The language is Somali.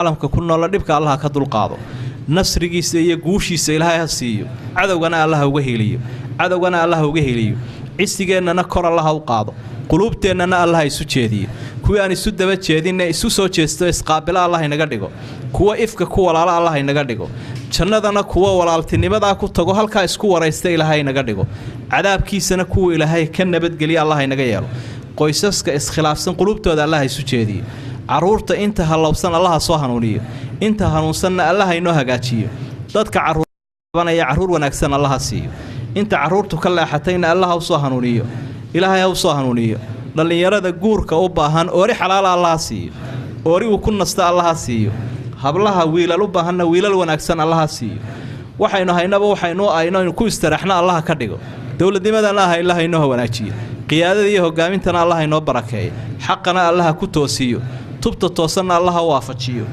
caalamka ku nool dhibka Allah ka dulqaado nasrigiisa iyo guushiisa Ilaahay ha siiyo cadawgana Allah uga heliyo cisigeenna kor Allah u qaado qulubteennana Allah isu jeediyo kuwa aan isu daba jeedin isu soo jeesto isqaabila Allah inaga dhigo kuwa ifka ku walaala Allah inaga dhigo jannadana kuwa walaaltinimada ku tago halka isku waraysta Ilaahay inaga dhigo cadaabkiisana kuwa Ilaahay ka nabadgeliya Allah inaga yeelo qoysaska iskhilaafsan qulubtooda Allah isu jeediyo caruurta inta halowsan Allah soo hanuuniyo inta hanuunsanna Allah inoo hagaajiyo dadka caruur wanaagsan Allah siiyo inta caruurtu ka leexatayna Allah u soo hanuuniyo Ilaahay u soo hanuuniyo dhalinyarada guurka u baahan oori xalaal Allah siiyo oori uu ku nasta Allah siiyo hablaha wiilal u baahanna wiilal wanaagsan Allah siiyo waxaynu haynaba aynu ku istiraxna Allah ka dhigo dawladnimadana Allah inoo wanaajiyo qiyaadada iyo hogaamintana Allah inoo barakeeyo xaqana Allah ku toosiyo tubta toosanna Allah waafajiyo